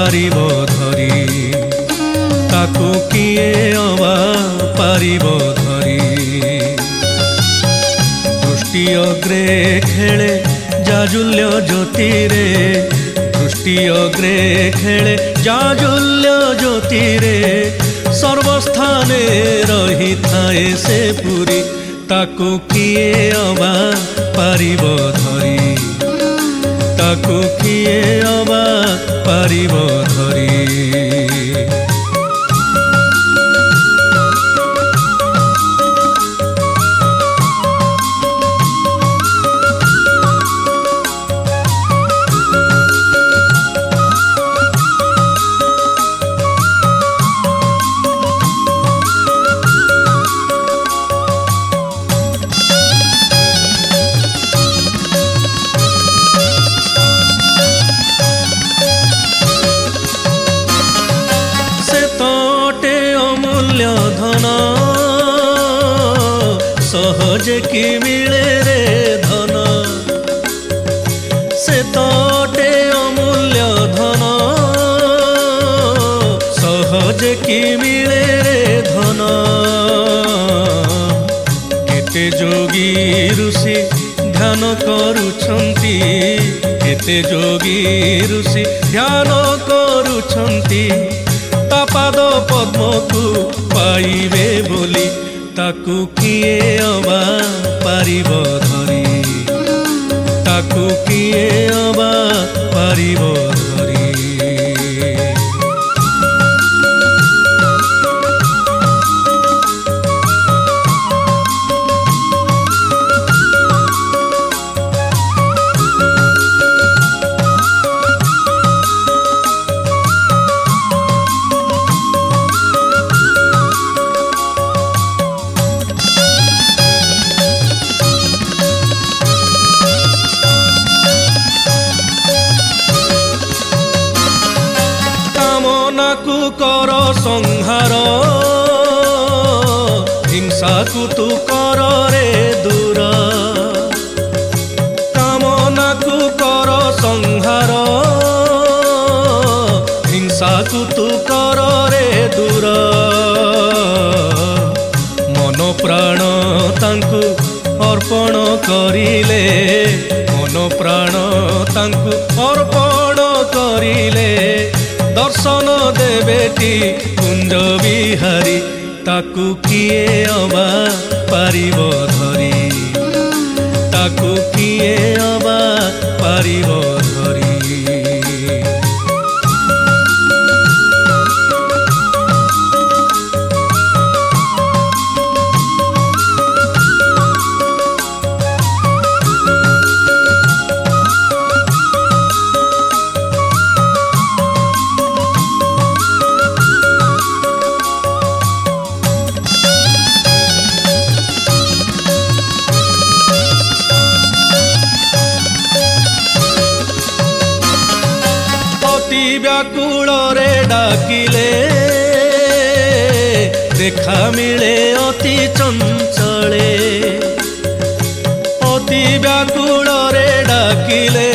पारिबो धरी ताकू किए अबा पारिबो धरी दृष्टि अग्रे खेले जाजुल्य ज्योति रे दृष्टि अग्रे खेले जाजुल्य ज्योति रे सर्वस्थाने रही थाए से पुरी ताकू किए अबा पारिबो धरी ताकू किए अबा पारिबो धरी धन सहजे कि मिले रे धन से तोटे अमूल्य धन सहजे कि मिले रे धन केते जोगी ऋषि ध्यान करुछंती केते जोगी ऋषि ध्यान करुछंती पाद पद्म को पाइबे बोली ताकू किए अबा पारिबो धरी ताकू किए अबा पारिबो धरी कर संहार हिंसा को तू कर रे दूर कामना को कर संहार हिंसा को तू कर रे दूर मन प्राण तांकु अर्पण करिले मन प्राण तांकु अर्पण करिले दर्शन देवेटी कुंज बिहारी ताकू किए अबा पारिबो धरी ताकू किए अबा पारिबो धरी व्याकुल रे डाकिले देखा मिले अति चंचले अति व्याकुल रे डाकिले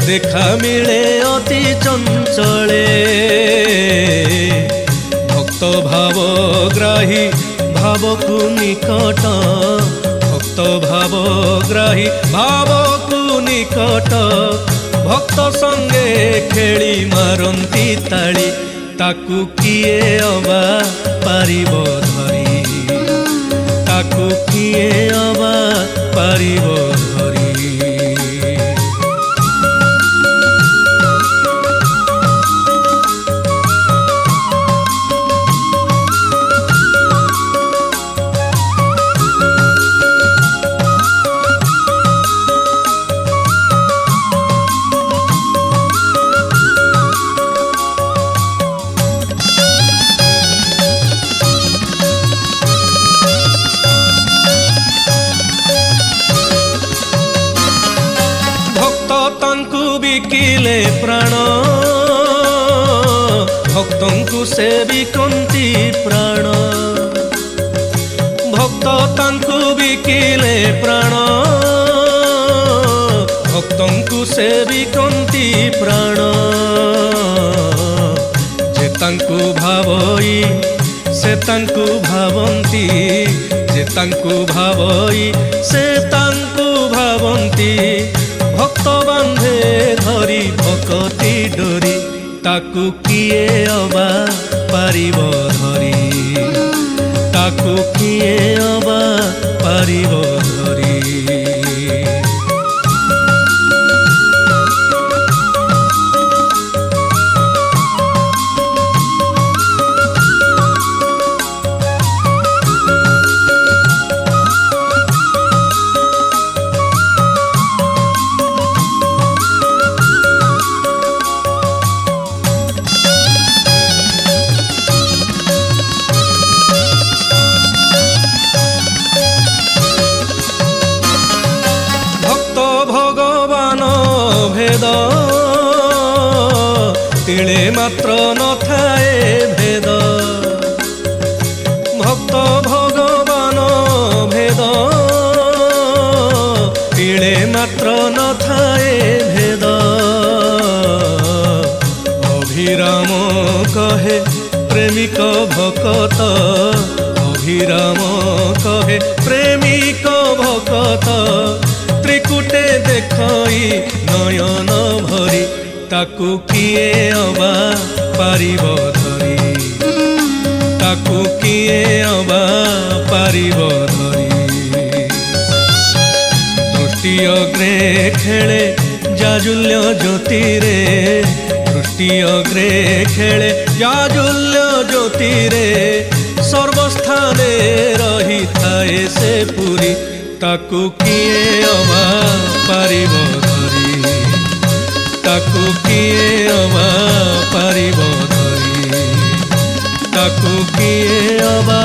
देखा मिले अति चंचले भक्त भावग्राही भावकु निकट भक्त भावग्राही भावकु निकट भक्त संगे खेली मारंती ताली ताकू किए अबा पारिबो धरी ताकू किए अबा पारिबो धरी बिकिले प्राण भक्तों को सेविकंती प्राण भक्त तांकु बिकिले प्राण भक्तों को से बिकंती प्राण जे तांकु भावई से तांकु भावंती जे तांकु भावई से तांकु भावंती भक्त बांधे धरी भकती डोरी ताकु किए अबा पारिब धरी ताकु किए अबा पारिब धरी भेद तिले मात्र न थाए भेद भक्त भगवान भेद तिले मात्र न थाए भेद अभिराम कहे प्रेमिक भकत अभिराम कहे प्रेमिक भकत त्रिकुटे देखई नयन भरी ताकु किए अबा पारिब धरी ताकु किए अबा पारिब धरी दृष्टि अग्रे खेले जाजुल्य ज्योति रे दृष्टि अग्रे खेले जाजुल्य ज्योति रे सर्वस्थाने रही थाए से पुरी ताकु किए अबा पारिब धरी ताकु किए अबा पारिब धरी ताकु किए अबा